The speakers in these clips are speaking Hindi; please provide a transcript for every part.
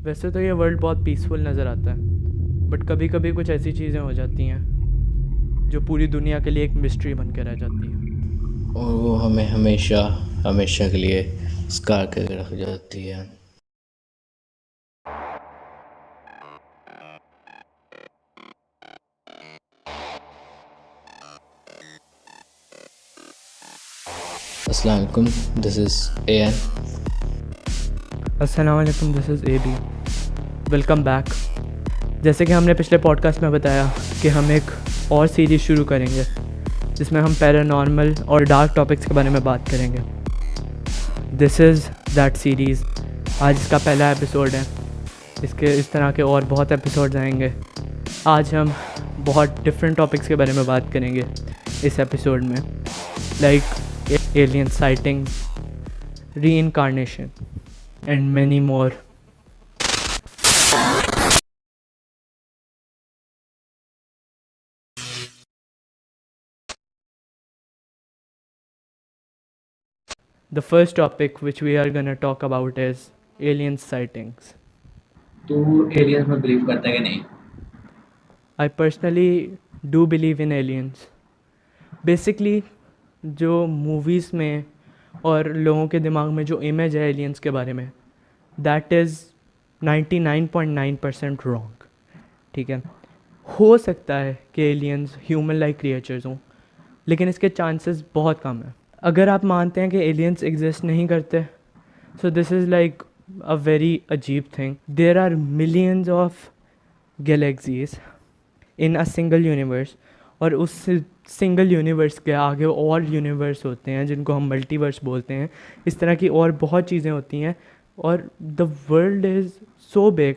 वैसे तो ये वर्ल्ड बहुत पीसफुल नज़र आता है, बट कभी कभी कुछ ऐसी चीज़ें हो जाती हैं जो पूरी दुनिया के लिए एक मिस्ट्री बन के रह जाती है। और वो हमें हमेशा हमेशा के लिए स्कार करके रख जाती है। अस्सलाम वालेकुम, दिस इज़ एन। अस्सलाम वालेकुम, this is A B. Welcome back. जैसे कि हमने पिछले पॉडकास्ट में बताया कि हम एक और सीरीज़ शुरू करेंगे जिसमें हम पैरानॉर्मल और डार्क टॉपिक्स के बारे में बात करेंगे। This is that series. आज इसका पहला एपिसोड है। इस तरह के और बहुत एपिसोड्स आएंगे। आज हम बहुत डिफरेंट टॉपिक्स के बारे में बात करेंगे इस एपिसोड में, like alien sighting, reincarnation and many more. The first topic which we are going to talk about is alien sightings. तू एलियंस में बिलीव करता है कि नहीं? I personally do believe in aliens. Basically, जो मूवीज़ में और लोगों के दिमाग में जो इमेज है एलियंस के बारे में, दैट इज़ 99.9% रॉन्ग। ठीक है, हो सकता है कि एलियंस ह्यूमन लाइक क्रिएचर्स हों, लेकिन इसके चांसेस बहुत कम है। अगर आप मानते हैं कि एलियंस एग्जिस्ट नहीं करते, so this is like a very अजीब thing. There are millions of galaxies in a single universe, और उस सिंगल यूनिवर्स के आगे और यूनिवर्स होते हैं जिनको हम मल्टीवर्स बोलते हैं। इस तरह की और बहुत चीज़ें होती हैं, और the world is so big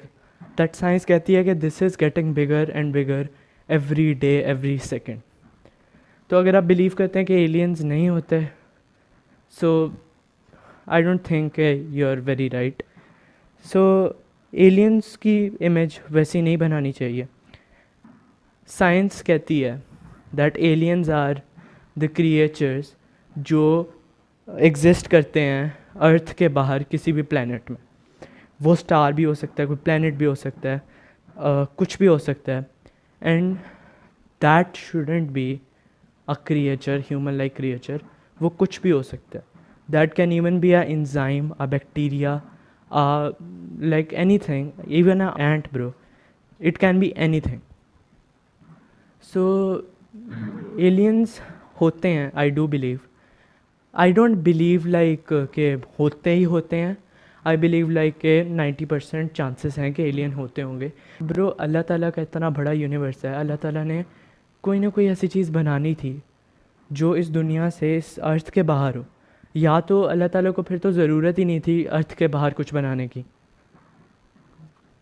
that science कहती है कि this is getting bigger and bigger every day every second. तो अगर आप बिलीव करते हैं कि एलियंस नहीं होते, so I don't think you are very right. So aliens की इमेज वैसी नहीं बनानी चाहिए। साइंस कहती है that aliens are the creatures जो एग्जिस्ट करते हैं अर्थ के बाहर किसी भी प्लेनेट में। वो स्टार भी हो सकता है, कोई प्लेनेट भी हो सकता है, कुछ भी हो सकता है। And that shouldn't be a creature, human like creature. वो कुछ भी हो सकता है। That can even be a enzyme, a bacteria, like any thing, even a ant bro. It can be any thing. So aliens होते हैं, I do believe. I don't believe like के होते ही होते हैं। आई बिलीव लाइक के 90% चांसेस हैं कि एलियन होते होंगे। ब्रो, अल्लाह ताला का इतना बड़ा यूनिवर्स है, अल्लाह ताला ने कोई ना कोई ऐसी चीज़ बनानी थी जो इस दुनिया से, इस अर्थ के बाहर हो। या तो अल्लाह ताला को फिर तो ज़रूरत ही नहीं थी अर्थ के बाहर कुछ बनाने की,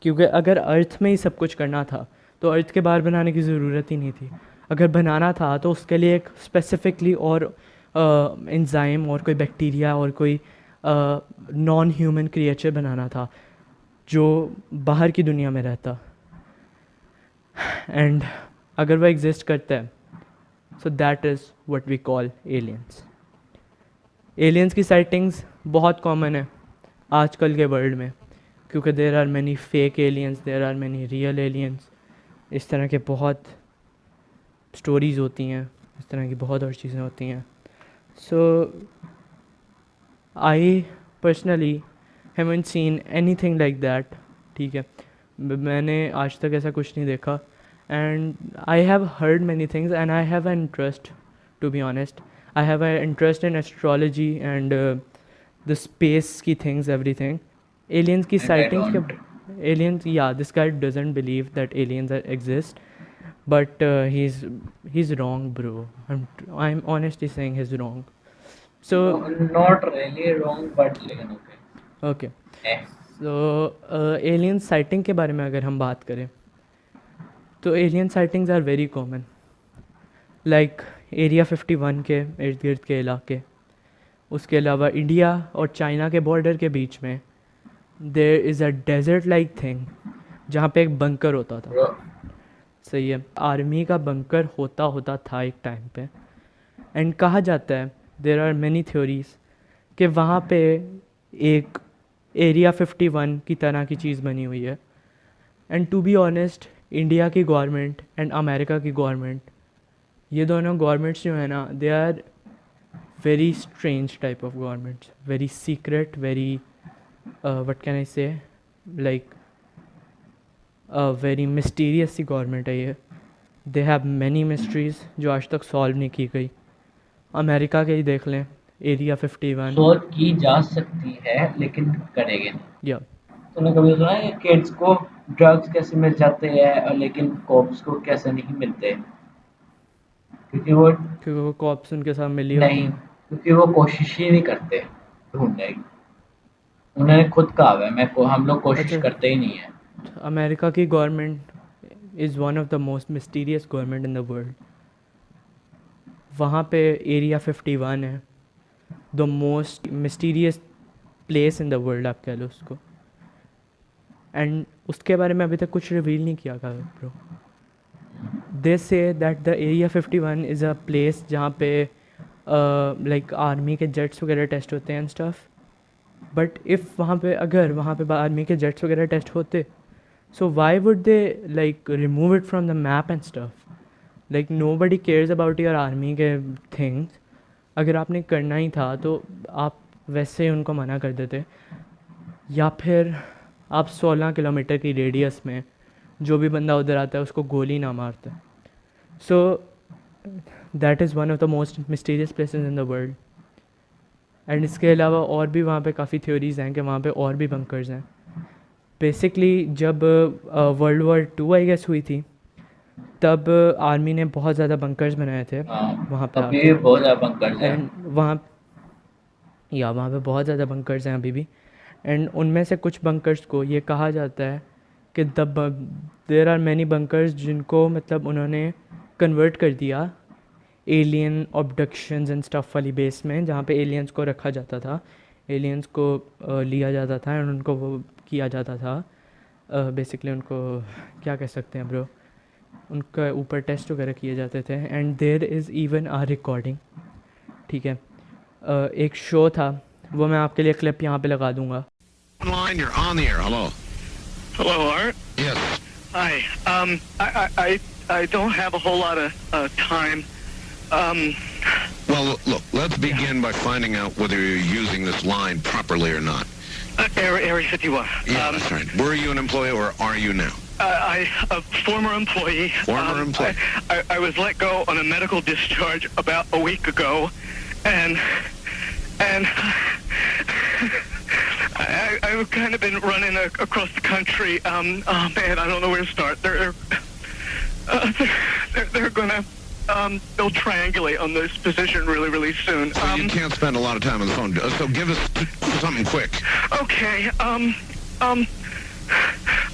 क्योंकि अगर अर्थ में ही सब कुछ करना था तो अर्थ के बाहर बनाने की ज़रूरत ही नहीं थी। अगर बनाना था तो उसके लिए एक स्पेसिफिकली और एंजाइम और कोई बैक्टीरिया और कोई नॉन ह्यूमन क्रिएचर बनाना था जो बाहर की दुनिया में रहता। एंड अगर वह एग्जिस्ट करता है, so that is what we call aliens. Aliens की साइटिंग्स बहुत कॉमन है आजकल के वर्ल्ड में, क्योंकि there are many fake aliens, there are many real aliens. इस तरह के बहुत स्टोरीज़ होती हैं, इस तरह की बहुत और चीज़ें होती हैं। So I personally haven't seen any thing like that. ठीक है, मैंने आज तक ऐसा कुछ नहीं देखा। And I have heard many things and I have an interest, to be honest. I have an interest in astrology and the space की थिंग्स, एवरीथिंग। एलियंस की And I साइटिंग्स के, don't. aliens, yeah, this guy doesn't believe that exist, but he's wrong, bro. I'm honestly saying he's wrong. So No, not really wrong, but लेकिन okay. okay, Eh. so alien sighting के बारे में अगर हम बात करें, तो alien sightings are very common. Like area 51 के इर्द गिर्द के इलाके, उसके अलावा इंडिया और चाइना के बॉर्डर के बीच में there is a desert like thing जहाँ पे एक बंकर होता था। Bro, सही है, आर्मी का बंकर होता होता था एक टाइम पे। एंड कहा जाता है, देर आर मैनी थ्योरीज, कि वहाँ पे एक एरिया 51 की तरह की चीज़ बनी हुई है। And to be honest, India की गवर्नमेंट एंड अमेरिका की गवर्नमेंट, ये दोनों गवर्नमेंट्स जो है ना, they are very strange type of governments, very secret, very what can I say, like very mysterious सी गवर्नमेंट है ये। दे हैव मैनी मिस्ट्रीज़ जो आज तक सॉल्व नहीं की गई। अमेरिका के ही देख लें, एरिया 51। सोच की जा सकती है लेकिन करेंगे नहीं। या तूने कभी सुना है किड्स को ड्रग्स कैसे मिल जाते हैं और लेकिन कॉप्स को कैसे नहीं मिलते? क्योंकि वो क्योंकि वो कॉप्स उनके साथ मिली होती नहीं, हैं। क्योंकि वो कोशिश ही नहीं करते ढूंढने की। उन्होंने खुद कहा हुआ है हम लोग कोशिश अच्छा, करते ही नहीं है। अमेरिका की government is one of the most mysterious government in the world. वहाँ पे एरिया 51 है, the most mysterious place in the world आप कह लो उसको। एंड उसके बारे में अभी तक कुछ रिवील नहीं किया गया bro. They say that the area 51 is a place जहाँ पे लाइक आर्मी के जेट्स वगैरह टेस्ट होते हैं एंड स्टफ। बट इफ़ वहाँ पे अगर वहाँ पे आर्मी के जेट्स वगैरह टेस्ट होते, so why would they like remove it from the map and stuff? Like nobody cares about your army के थिंग्स। अगर आपने करना ही था तो आप वैसे ही उनको मना कर देते, या फिर आप 16 किलोमीटर की रेडियस में जो भी बंदा उधर आता है उसको गोली ना मारते। सो that is one of the most mysterious places in the world. And इसके अलावा और भी वहाँ पे काफ़ी थ्योरीज़ हैं कि वहाँ पे और भी बंकर्स हैं। बेसिकली जब वर्ल्ड वॉर 2 आई गेस हुई थी, तब आर्मी ने बहुत ज़्यादा बंकर्स बनाए थे वहाँ पे अभी आके। बहुत ज़्यादा बंकर्स हैं। एंड वहाँ पे बहुत ज़्यादा बंकर्स हैं अभी भी। एंड उनमें से कुछ बंकर्स को ये कहा जाता है कि देर आर मैनी बंकर्स जिनको मतलब उन्होंने कन्वर्ट कर दिया एलियन ऑब्डक्शंस एंड स्टफ वाली बेस में, जहाँ पे एलियंस को रखा जाता था, एलियंस को लिया जाता था एंड उनको वो किया जाता था। बेसिकली उनको क्या कह सकते हैं ब्रो, उनका ऊपर टेस्ट वगैरह किए जाते थे। And there is even a recording, ठीक है। एक शो था, वो मैं आपके लिए क्लिप यहाँ पे लगा दूँगा। Online, you're on the air. Hello. Hello, Art. Yes. Hi. I don't have a whole lot of time. Well, look, let's begin by finding out whether you're using this line properly or not. Area 51. Yeah, that's right. Were you an employee or are you now? A former employee. Former employee. I was let go on a medical discharge about a week ago, and I've kind of been running across the country. Oh man, I don't know where to start. They're gonna they'll triangulate on this position really soon. So you can't spend a lot of time on the phone. So give us something quick. Okay.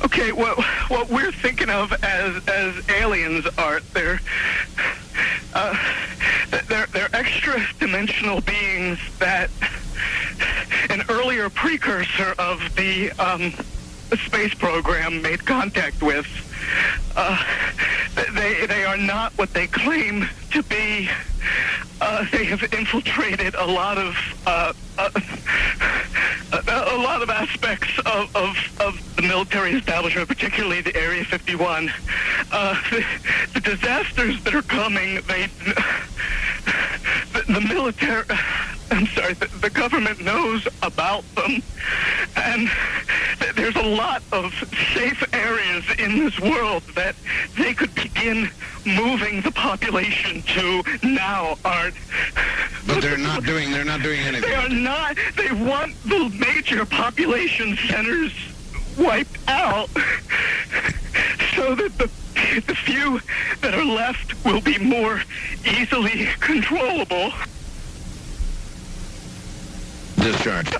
Okay. What we're thinking of as aliens are they're extra dimensional beings that an earlier precursor of the space program made contact with. They are not what they claim to be. They have infiltrated a lot of aspects of the military establishment, particularly the Area 51. The disasters that are coming, the military, I'm sorry, the government knows about them, and there's a lot of safe areas in this world that they could begin moving the population to now, Art. But they're not doing anything. They are not. They want the major population centers wiped out so that the few that are left will be more easily controllable. Discharge.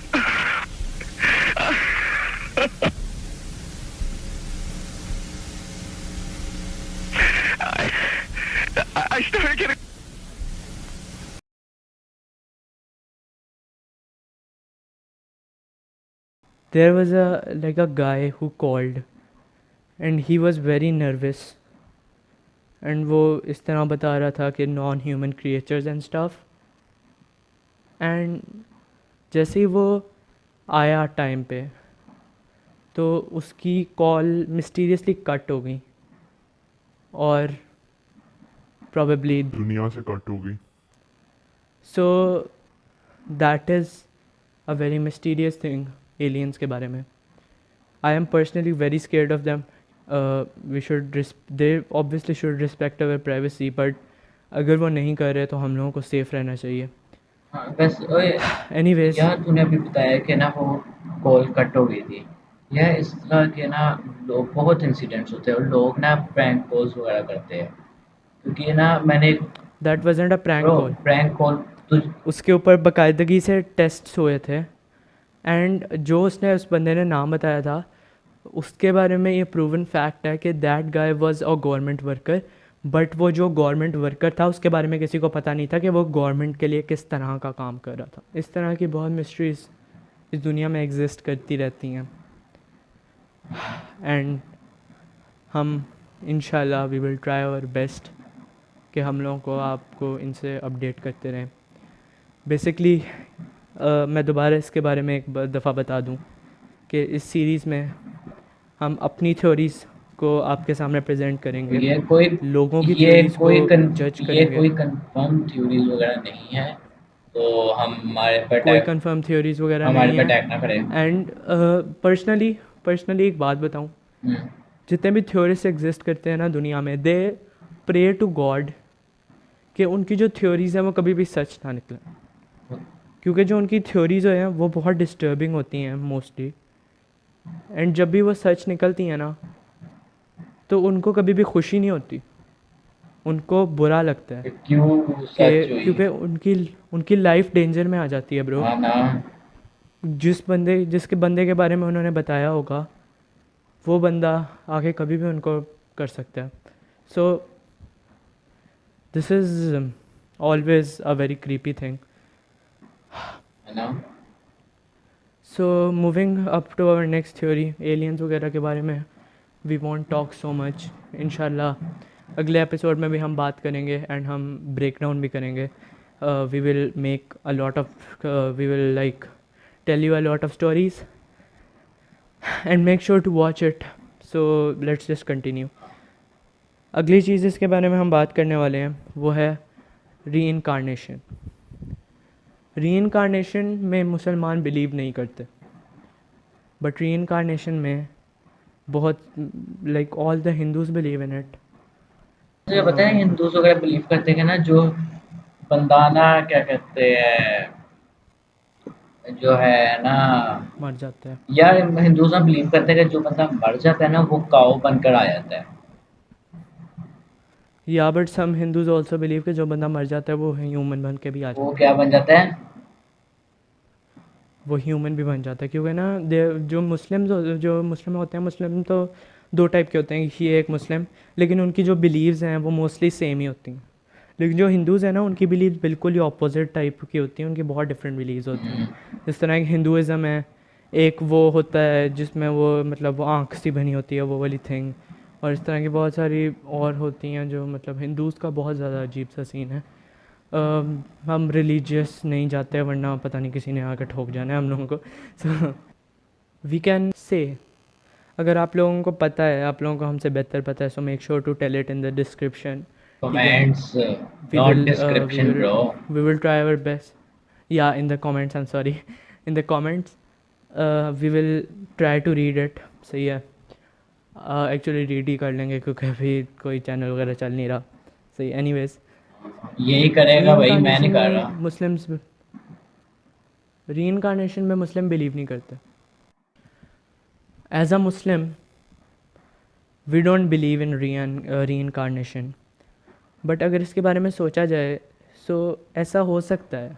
I started getting. There was a guy who called and he was very nervous, and वो इस तरह बता रहा था कि non human creatures and stuff. And जैसे ही वो आया टाइम पे, तो उसकी कॉल मिस्टीरियसली कट हो गई और प्रॉबेबली दुनिया से कट हो गई। So that is a very mysterious thing aliens के बारे में। I am personally very scared of them. We should they obviously should respect our privacy, but अगर वो नहीं कर रहे तो हम लोगों को सेफ रहना चाहिए। हाँ बस ओए, एनीवेज, यार तूने अभी बताया कि ना वो कॉल कट हो गई थी। यह इस तरह के ना लोग बहुत इंसिडेंट्स होते हैं और लोग ना प्रैंक कॉल्स वगैरह करते हैं, क्योंकि ना मैंने that wasn't a prank call. Prank call तुझ उसके ऊपर बाकायदगी से टेस्ट हुए थे एंड जो उसने उस बंदे ने नाम बताया था उसके बारे में ये प्रूवन फैक्ट है कि that guy was a government worker, but वो जो गवर्नमेंट वर्कर था उसके बारे में किसी को पता नहीं था कि वो गवर्नमेंट के लिए किस तरह का काम कर रहा था। इस तरह की बहुत मिस्ट्रीज इस दुनिया में एग्जिस्ट करती रहती हैं एंड हम इंशाल्लाह we will try our best कि हम लोगों को आपको इनसे अपडेट करते रहें। बेसिकली मैं दोबारा इसके बारे में एक दफ़ा बता दूं कि इस सीरीज़ में हम अपनी थ्योरीज़ को आपके सामने प्रेजेंट करेंगे, ये कोई लोगों की ये थ्योरीज़ कोई को कन, जज ये करेंगे। कोई कंफर्म थ्योरीज वगैरह नहीं है, तो हम कोई कंफर्म थ्योरीज़ वगैरह हमारे नहीं पे है। अटैक ना करें। एंड पर्सनली एक बात बताऊं, हम्म, जितने भी थ्योरिस्ट एग्जिस्ट करते हैं ना दुनिया में, दे प्रे टू गॉड कि उनकी जो थ्योरीज़ हैं वो कभी भी सच ना निकलें, क्योंकि जो उनकी थ्योरीज़ हैं वो बहुत डिस्टर्बिंग होती हैं मोस्टली, एंड जब भी वो सच निकलती हैं ना तो उनको कभी भी खुशी नहीं होती, उनको बुरा लगता है क्यों सच कि हुई? क्योंकि उनकी लाइफ डेंजर में आ जाती है ब्रो। हाँ ना, जिसके बंदे के बारे में उन्होंने बताया होगा वो बंदा आगे कभी भी उनको कर सकता है। So this is always a very creepy thing. है ना। So moving up to our next theory, aliens वगैरह के बारे में we won't talk so much. इंशाल्लाह अगले एपिसोड में भी हम बात करेंगे एंड हम ब्रेक डाउन भी करेंगे। We will make a lot of we will like tell you a lot of stories and make sure to watch it. So let's just continue. अगली चीज़ इसके बारे में हम बात करने वाले हैं वो है रीइंकार्नेशन। रीइंकार्नेशन में मुसलमान बिलीव नहीं करते, बट रीइंकार्नेशन में बहुत like all the Hindus believe in it. मुझे पता है हिंदूज वगैरह बिलीव करते हैं ना, जो बंदा ना क्या कहते हैं, जो है ना, मर जाता है। यार हिंदूज ना बिलीव करते हैं कि जो बंदा मर जाता है ना वो काऊ बनकर आ जाता है। या but some Hindus also believe कि जो बंदा मर जाता है वो ह्यूमन बन के भी आ जाता वो क्या बन जाता है? है, वो ह्यूमन भी बन जाता है। क्योंकि ना जो मुस्लिम होते हैं, मुस्लिम तो दो टाइप के होते हैं, ये एक मुस्लिम, लेकिन उनकी जो बिलीव्स हैं वो मोस्टली सेम ही होती हैं। लेकिन जो हिंदूज़ हैं ना उनकी बिलीव बिल्कुल ही ऑपोजिट टाइप की होती हैं, उनकी बहुत डिफरेंट बिलीव्स होती हैं। जिस तरह एक हिंदुज़म है, एक वो होता है जिसमें वो मतलब वो आँख सी बनी होती है वो वाली थिंग, और इस तरह की बहुत सारी और होती हैं जो मतलब हिंदूज़ का बहुत ज़्यादा अजीब सा सीन है। हम रिलीजियस नहीं जाते वरना पता नहीं किसी ने आकर ठोक जाना है हम लोगों को। सो वी कैन से, अगर आप लोगों को पता है, आप लोगों को हमसे बेहतर पता है, so make sure to tell it in the description. Comments, We not will description bro. we will try our best. Yeah, in the comments, I'm sorry. In the comments, we will try to read it. सही है। एक्चुअली रीड ही कर लेंगे क्योंकि अभी कोई चैनल वगैरह चल नहीं रहा। सही, एनीवेज यही करेगा भाई, मैं नहीं कर रहा। मुस्लिम्स रीइंकार्नेशन में मुस्लिम बिलीव नहीं करते। As a Muslim we don't believe in reincarnation, but अगर इसके बारे में सोचा जाए सो ऐसा हो सकता है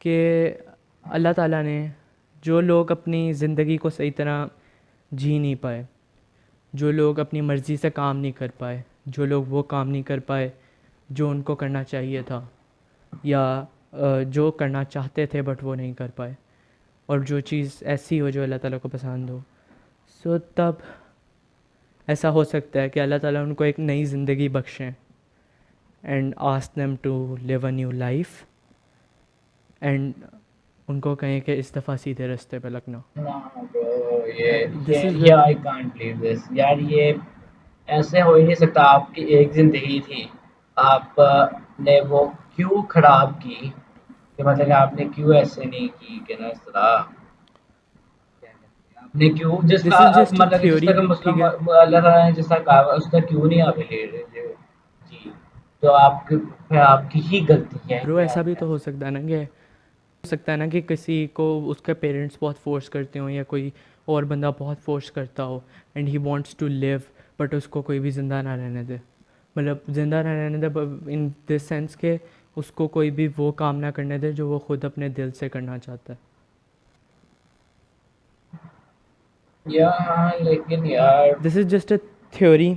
कि अल्लाह ताला ने जो लोग अपनी ज़िंदगी को सही तरह जी नहीं पाए, जो लोग अपनी मर्ज़ी से काम नहीं कर पाए, जो लोग वो काम नहीं कर पाए जो उनको करना चाहिए था, या जो करना चाहते थे बट वो नहीं कर पाए, और जो चीज़ ऐसी हो जो अल्लाह ताला को पसंद हो, सो तब ऐसा हो सकता है कि अल्लाह ताला उनको एक नई ज़िंदगी बख्शें and ask them to live a new life, and उनको कहें कि इस दफ़ा सीधे रास्ते पे लगना। ना ब्रो, दिस इज़ ये आई कांट बिलीव दिस यार, ये ऐसे हो ही नहीं सकता। आपकी एक ज़िंदगी थी, आपने वो क्यों खराब की, कि मतलब कि आपने क्यों ऐसे नहीं की कि ना इस तरह आपने क्यों जिसका दिस इज़ जस्ट अ मतलब कि जिस थ्योरी, तरह का ठीक मुस्लिम है अल्लाह ताला ने जिसका कहा हुआ, उसका क्यों नहीं आप ले रहे जी, तो आपकी फिर आपकी ही गलती है ब्रो। कि ऐसा आप भी तो हो सकता है ना कि किसी को उसके पेरेंट्स बहुत फोर्स करते हो या कोई और बंदा बहुत फोर्स करता हो and he wants to live, but उसको कोई भी ज़िंदा ना रहने दे। मतलब ज़िंदा ना रहने दे इन दिस सेंस के उसको कोई भी वो काम ना करने दे जो वो खुद अपने दिल से करना चाहता है। यार लेकिन यार this is just a theory.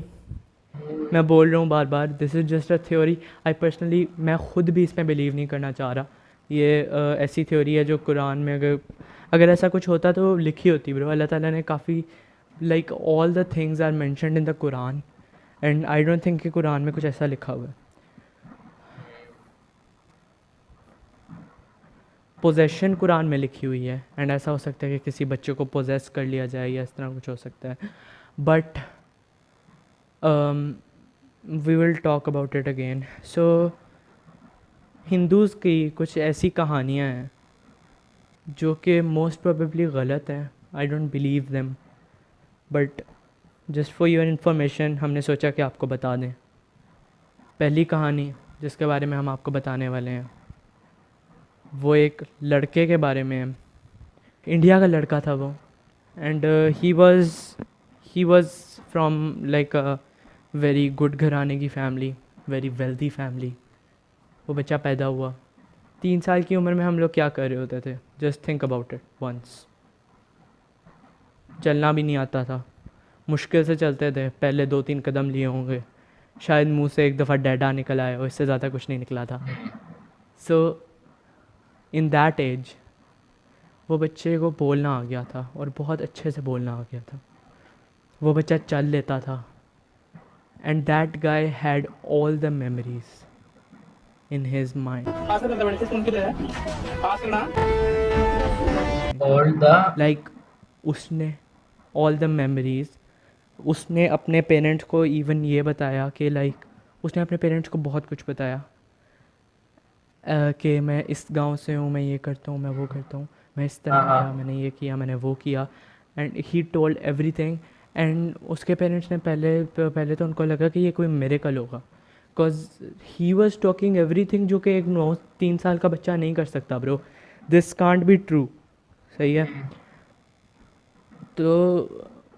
मैं बोल रहा हूँ बार बार, this is just a theory. I personally मैं खुद भी इसमें बिलीव नहीं करना चाह रहा। ये ऐसी थ्योरी है जो कुरान में अगर अगर ऐसा कुछ होता तो लिखी होती ब्रो। अल्लाह ताला ने काफ़ी like all the things are mentioned in the Quran and I don't think कि कुरान में कुछ ऐसा लिखा हुआ है। पोजेशन कुरान में लिखी हुई है एंड ऐसा हो सकता है कि किसी बच्चे को पोजेस कर लिया जाए या इस तरह कुछ हो सकता है, but we will talk about it again. So Hindus की कुछ ऐसी कहानियाँ हैं जो कि मोस्ट प्रोबेबली गलत हैं। I don't believe them, but just for your information हमने सोचा कि आपको बता दें। पहली कहानी जिसके बारे में हम आपको बताने वाले हैं वो एक लड़के के बारे में है। इंडिया का लड़का था वो and he was from like a very good घराने की फैमिली, वेरी वेल्दी फैमिली। वो बच्चा पैदा हुआ 3 साल की उम्र में। हम लोग क्या कर रहे होते थे, just think about it once. चलना भी नहीं आता था, मुश्किल से चलते थे, पहले 2-3 कदम लिए होंगे, शायद मुंह से एक दफ़ा डैडा निकल आया हो, इससे ज़्यादा कुछ नहीं निकला था। सो इन दैट एज वो बच्चे को बोलना आ गया था और बहुत अच्छे से बोलना आ गया था। वो बच्चा चल लेता था and that guy had all the memories in his mind, all the like उसने all the memories, उसने अपने पेरेंट्स को इवन ये बताया कि लाइक उसने अपने पेरेंट्स को बहुत कुछ बताया कि मैं इस गांव से हूँ, मैं ये करता हूँ, मैं वो करता हूँ, मैं इस तरह हाँ आया, मैंने ये किया, मैंने वो किया, and he told everything. And उसके पेरेंट्स ने पहले तो उनको लगा कि ये कोई मिरेकल होगा, because he was talking everything जो कि एक 3 साल का बच्चा नहीं कर सकता bro. This can't be true, सही है। तो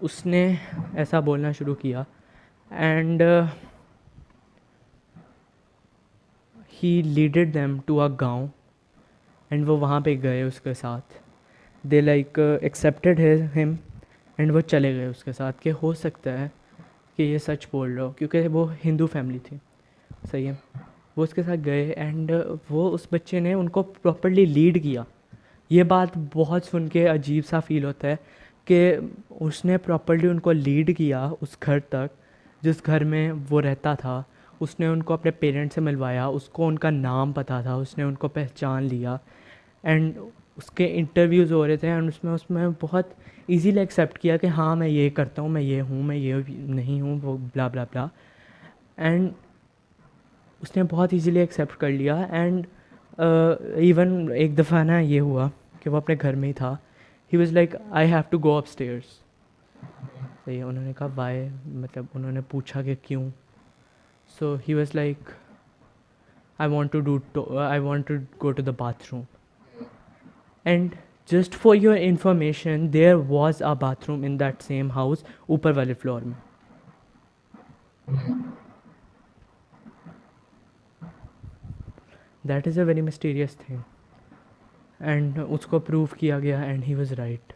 उसने ऐसा बोलना शुरू किया and he leaded them to a गाँव एंड वो वहाँ पे गए उसके साथ। They like accepted him and वो चले गए उसके साथ कि हो सकता है कि ये सच बोल रहा हो, क्योंकि वो हिंदू फैमिली थी, सही है। वो उसके साथ गए एंड वो उस बच्चे ने उनको प्रॉपरली लीड किया। ये बात बहुत सुन के अजीब सा फील होता है कि उसने प्रॉपरली उनको लीड किया उस घर तक जिस घर में वो रहता था। उसने उनको अपने पेरेंट्स से मिलवाया, उसको उनका नाम पता था, उसने उनको पहचान लिया एंड उसके इंटरव्यूज़ हो रहे थे एंड उसमें बहुत इजीली एक्सेप्ट किया कि हाँ मैं ये करता हूँ, मैं ये हूँ, मैं ये नहीं हूँ, वो ब्ला ब्ला ब्ला। एंड उसने बहुत इजीली एक्सेप्ट कर लिया एंड इवन एक दफ़ा ना ये हुआ कि वो अपने घर में ही था। He was like I have to go upstairs, सही है। उन्होंने कहा वाई, मतलब उन्होंने पूछा कि क्यों। So he was like I want to go to the bathroom. And just for your information there was a bathroom in that same house, ऊपर वाले फ्लोर में। That is a very mysterious thing and उसको प्रूव किया गया एंड ही वाज राइट।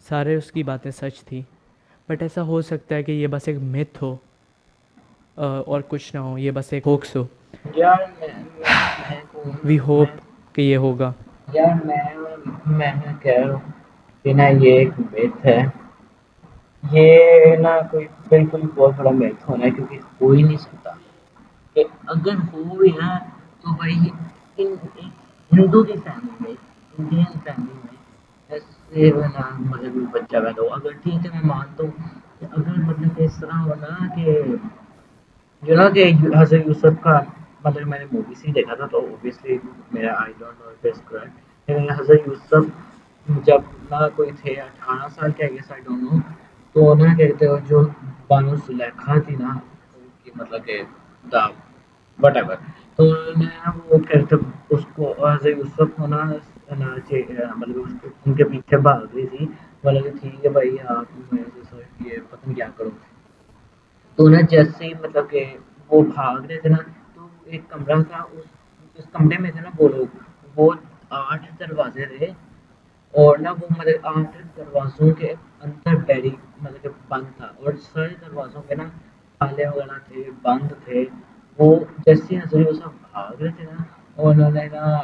सारे उसकी बातें सच थी, बट ऐसा हो सकता है कि ये बस एक मिथ हो और कुछ ना हो, ये बस एक होक्स हो। यार वी होप कि ये होगा। यार मैं कह रहा हूँ कि ना ये एक मिथ है, ये ना कोई बिल्कुल बहुत बड़ा मिथ होना है, क्योंकि हो ही नहीं सकता। कि अगर हो भी ना तो भाई इन हिंदू की फैमिली में इंडियन फैमिली में ऐसे ना मतलब बच्चा पैदा हो, अगर ठीक है मैं मानता हूँ कि अगर मतलब इस तरह हो ना कि जो ना कि हज़रत यूसुफ का मतलब मैंने मूवी से ही देखा था तो ऑब्वियसली मेरा आई don't know if it's correct लेकिन हज़रत यूसुफ जब ना कोई थे 18 साल के I guess I don't know तो ना कहते हो जो बानो सुलेखा थी ना उनकी मतलब कि द व्हाटएवर तो उन्होंने ना वो कहते उसको हज़रत यूसुफ को ना मतलब उसके उनके पीछे भाग रही थी बोला कि ठीक है भाई आप मेरे से ये पता नहीं क्या करो तो ना जैसे ही मतलब कि वो भाग रहे थे ना तो एक कमरा था उस कमरे में थे ना वो लोग वो 8 दरवाजे थे और ना वो मतलब 8 दरवाज़ों के अंदर बैरी मतलब कि बंद था और सारे दरवाज़ों पे ना ताले वगैरह थे, बंद थे। वो जैसे ही हज़रत यूसुफ भाग रहे थे ना और उन्होंने ना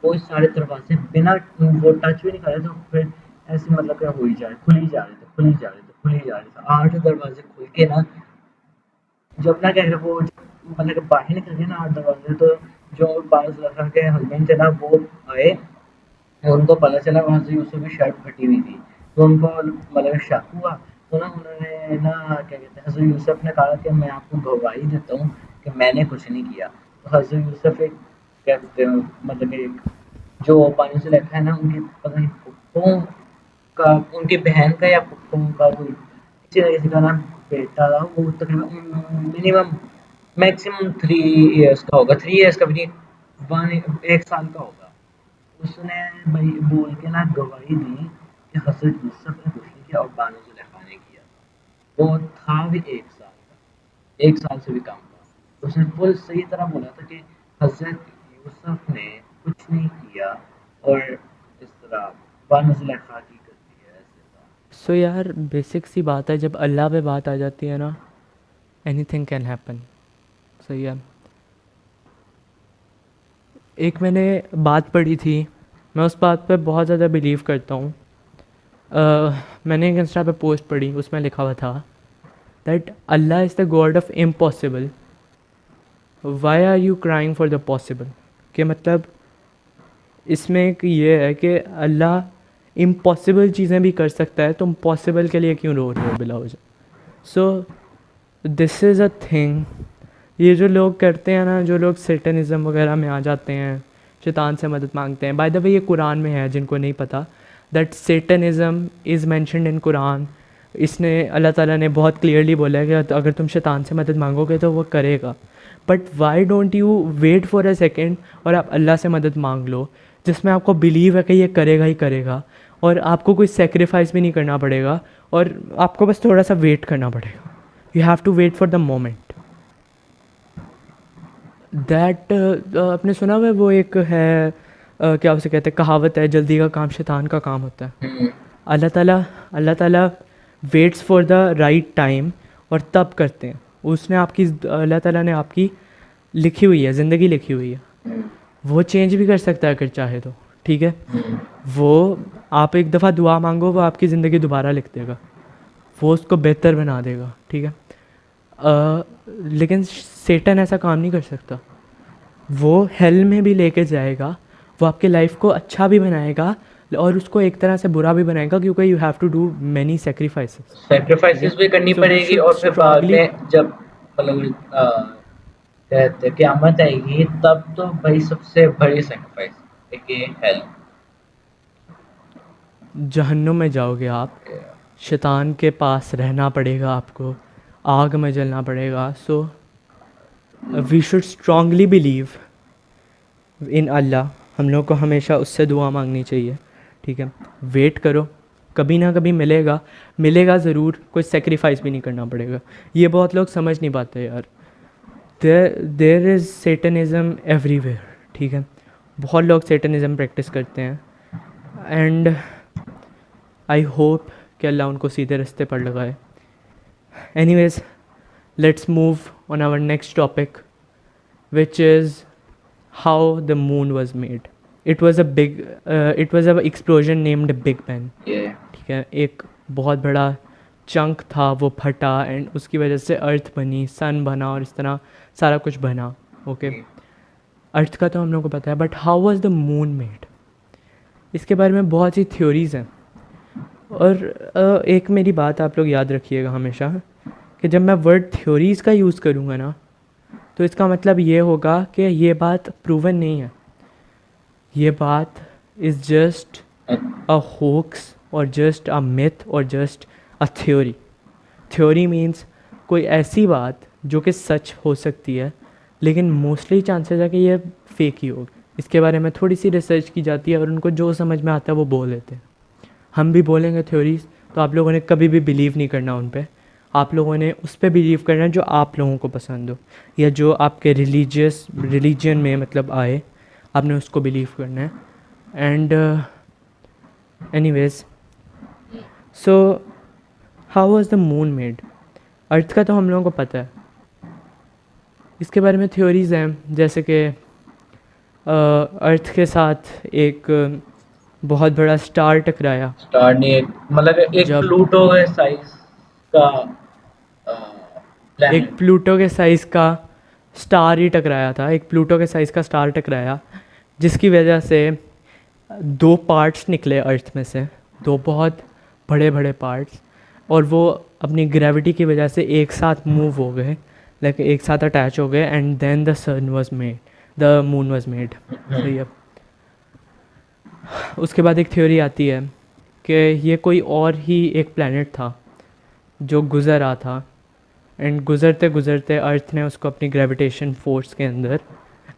वो सारे दरवाज़े बिना वो टच भी नहीं करे तो फिर ऐसे मतलब कि हो ही जा रहे खुल ही जा रहे थे, खुल ही जा रहे थे, खुल ही जा रहे थे। 8 दरवाज़े खुल के ना जब ना क्या कहते वो मतलब कि बाहर निकल गए ना 8 दरवाजे तो जो बाज़ के हस्बैंड थे ना वो आए उनको पता चला वहाँ से यूसुफ की शर्ट फटी हुई थी तो उनको मतलब शक हुआ तो ना उन्होंने ना क्या कहते हैं हज़रत यूसुफ ने कहा कि मैं आपको गवाही देता हूँ कि मैंने कुछ नहीं किया तो हज़रत यूसुफ एक क्या कहते हैं मतलब एक जो पानी से लिखा है ना उनकी पता नहीं फुफ्फों का उनकी बहन का या फुफ्फों का कोई किसी का ना बेटा था वो तकरीबन मिनिमम मैक्सिमम 3 इयर्स का होगा 3 इयर्स का भी नहीं 1 साल का होगा उसने भाई बोल के ना गवाही दी कि हज़रत यूसुफ ने कुछ नहीं किया और बानो ज़ुलेखा ने किया। वो था भी 1 साल का, 1 साल से भी कम का। उसने फुल सही तरह बोला था कि हज़रत यूसुफ ने कुछ नहीं किया और इस तरह बानो ज़ुलेखा की करती है ऐसे था। सो यार बेसिक सी बात है, जब अल्लाह पे बात आ जाती है ना, एनीथिंग कैन हैपन। सही है। एक मैंने बात पढ़ी थी, मैं उस बात पे बहुत ज़्यादा बिलीव करता हूँ। मैंने एक इंस्टा पे पोस्ट पढ़ी, उसमें लिखा हुआ था that Allah is the God of impossible, why are you crying for the possible. कि मतलब इसमें एक ये है कि अल्लाह इम्पॉसिबल चीज़ें भी कर सकता है, तुम पॉसिबल के लिए क्यों रो रहे हो बिला वजह। सो दिस इज़ अ थिंग। ये जो लोग करते हैं ना, जो लोग सेटनिज़म वगैरह में आ जाते हैं, शैतान से मदद मांगते हैं, बाय द वे ये कुरान में है जिनको नहीं पता, that satanism is mentioned in Quran. इसने अल्लाह ताला ने बहुत क्लियरली बोला है कि अगर तुम शैतान से मदद मांगोगे तो वो करेगा। But why don't you wait for a second और आप अल्लाह से मदद मांग लो, जिसमें आपको बिलीव है कि ये करेगा ही करेगा, और आपको कोई सेक्रीफाइस भी नहीं करना पड़ेगा, और आपको बस थोड़ा सा वेट करना पड़ेगा। You have to wait for the moment that. आपने सुना हुआ है वो एक है क्या उसे कहते हैं, कहावत है, जल्दी का काम शैतान का काम होता है। अल्लाह ताला waits for the right time और तब करते हैं। उसने आपकी अल्लाह ताला ने आपकी लिखी हुई है, ज़िंदगी लिखी हुई है, वो चेंज भी कर सकता है अगर चाहे तो। ठीक है, वो आप एक दफ़ा दुआ मांगो, वो आपकी ज़िंदगी दोबारा लिख देगा, वो उसको बेहतर बना देगा। ठीक है, लेकिन सेटन ऐसा काम नहीं कर सकता। वो हेल में भी लेके जाएगा, वो आपके लाइफ को अच्छा भी बनाएगा और उसको एक तरह से बुरा भी बनाएगा, क्योंकि you have to do many sacrifices. Sacrifices भी करनी So we पड़ेगी should और फिर बाद strongly में जब मतलब कहते हैं क़यामत आएगी तब तो भाई सबसे बड़ी सैक्रिफाइस एक ये हेल्प जहन्नुम में जाओगे आप, शैतान के पास रहना पड़ेगा आपको, आग में जलना पड़ेगा। So we should strongly believe in Allah. हम लोग को हमेशा उससे दुआ मांगनी चाहिए। ठीक है, वेट करो, कभी ना कभी मिलेगा, मिलेगा ज़रूर, कोई सेक्रीफाइस भी नहीं करना पड़ेगा। ये बहुत लोग समझ नहीं पाते यार। There is satanism everywhere. ठीक है, बहुत लोग सेटनिज़म प्रैक्टिस करते हैं, एंड आई होप कि अल्लाह उनको सीधे रास्ते पर लगाए। Anyways, let's move on our next topic, which is how the moon was made. It was a explosion named Big Bang. ये ठीक है, एक बहुत बड़ा चंक था, वो फटा एंड उसकी वजह से अर्थ बनी, सन बना और इस तरह सारा कुछ बना। ओके, अर्थ का तो हम लोग को पता है, but how was the moon made? इसके बारे में बहुत सी थ्योरीज़ हैं। और एक मेरी बात आप लोग याद रखिएगा हमेशा कि जब मैं वर्ड थ्योरीज़ का यूज़ करूँगा ना, तो इसका मतलब ये होगा कि ये बात प्रूवन नहीं है, ये बात इज़ जस्ट अ होक्स और जस्ट अ मिथ और just a theory. Theory means कोई ऐसी बात जो कि सच हो सकती है, लेकिन मोस्टली चांसेस है कि ये फेक ही होगी। इसके बारे में थोड़ी सी रिसर्च की जाती है और उनको जो समझ में आता है वो बोल देते हैं। हम भी बोलेंगे थ्योरीज़, तो आप लोगों ने कभी भी बिलीव नहीं करना उन पे। आप लोगों ने उस पे बिलीव करना है जो आप लोगों को पसंद हो या जो आपके रिलीजन में मतलब आए, आपने उसको बिलीव करना है। And anyways, so how was the moon made? Earth का तो हम लोगों को पता है, इसके बारे में थ्योरीज़ हैं, जैसे कि अर्थ के साथ एक बहुत बड़ा स्टार टकराया। स्टार ने मतलब एक जब प्लूटो के साइज का एक प्लैनेट। प्लूटो के साइज़ का स्टार ही टकराया था, एक प्लूटो के साइज़ का स्टार टकराया, जिसकी वजह से दो पार्ट्स निकले अर्थ में से, दो बहुत बड़े बड़े पार्ट्स, और वो अपनी ग्रेविटी की वजह से एक साथ मूव हो गए, लाइक एक साथ अटैच हो गए, and then the sun was made, the moon was made. सही है। उसके बाद एक थ्योरी आती है कि ये कोई और ही एक प्लैनेट था जो गुज़र रहा था, एंड गुज़रते गुज़रते अर्थ ने उसको अपनी ग्रेविटेशन फोर्स के अंदर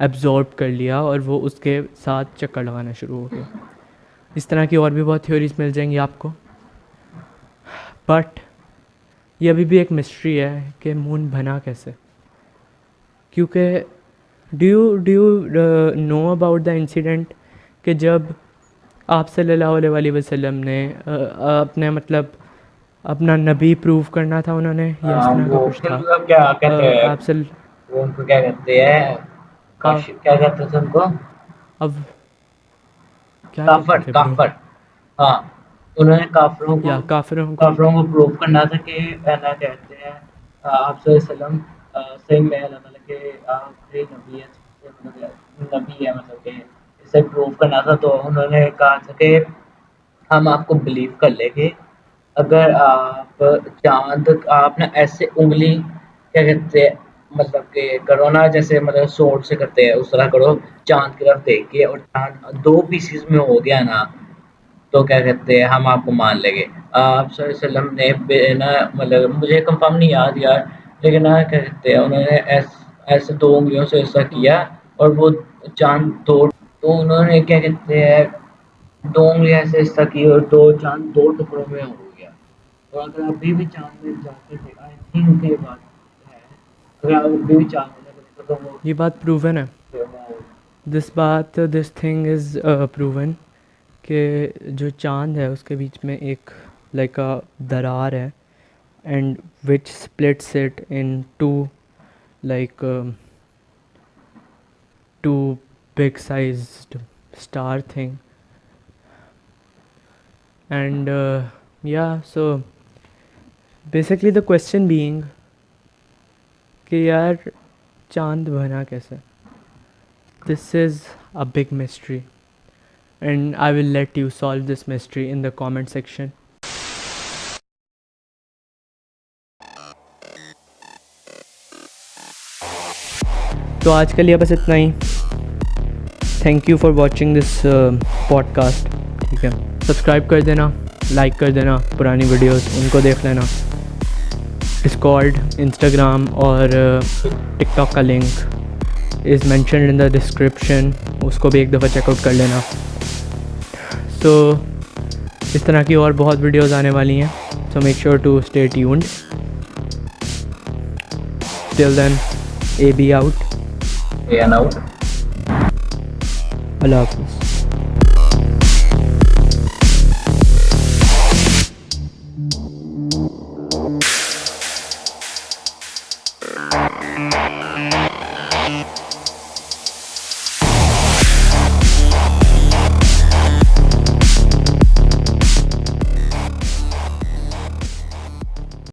एब्जॉर्ब कर लिया और वो उसके साथ चक्कर लगाना शुरू हो गया। इस तरह की और भी बहुत थ्योरीज मिल जाएंगी आपको, बट ये अभी भी एक मिस्ट्री है कि मून बना कैसे। क्योंकि do you know about the incident कि जब आप सल्लल्लाहु अलैहि वसल्लम ने अपने मतलब अपना नबी प्रूव करना था, उन्होंने या इस तरह का वो कुछ था। फिर क्या कहते हैं, आप सल वो उनको क्या कहते हैं, क्या कहते थे उनको, अब क्या कहते काफर थे ब्रो? काफर। हाँ, उन्होंने या काफिरों को काफरों को प्रूव करना था कि ना कहते हैं आप सल्लम सही में अल्लाह ताला के आखिरी नबी है, मतलब नबी है, मतलब कि इसे प्रूव करना था। तो उन्होंने कहा था कि हम आपको बिलीव कर लेंगे अगर आप चाँद आप ना ऐसे उंगली क्या कहते हैं, मतलब कि करो ना, जैसे मतलब स्वॉर्ड से करते हैं उस तरह करो, चाँद की तरफ देख के, और चाँद 2 पीसेस में हो गया ना, तो क्या कहते हैं हम आपको मान लेंगे। आप सल्लल्लाहु अलैहि वसल्लम ने ना मतलब मुझे कंफर्म नहीं याद यार, लेकिन ना क्या कहते हैं उन्होंने ऐसे 2 उंगलियों से ऐसा किया और वो चाँद 2, तो उन्होंने क्या कहते हैं 2 उंगलियाँ ऐसे ऐसा की और 2 चाँद 2 टुकड़ों में हो गया। तो अगर अभी भी चाँद में जाके आई थिंक ये बात है, अगर आप अभी भी चाँद में जाके तो वो ये बात प्रूवन है, दिस थिंग इज़ प्रूवन कि जो चांद है उसके बीच में एक लाइक अ दरार है, and which splits it into like two big sized star thing, and yeah, so basically the question being कि यार चांद बना कैसे? This is a big mystery and I will let you solve this mystery in the comment section. तो आज के लिए बस इतना ही। Thank you for watching this podcast. ठीक है, सब्सक्राइब कर देना, लाइक कर देना, पुरानी वीडियोस उनको देख लेना। डिस्कॉर्ड, इंस्टाग्राम और टिकटॉक का link is mentioned in the description, उसको भी एक दफ़ा चेकआउट कर लेना। सो इस तरह की और बहुत वीडियोस आने वाली हैं, so make sure to stay tuned. Till then, AB out. and out. Allah हाफिज़।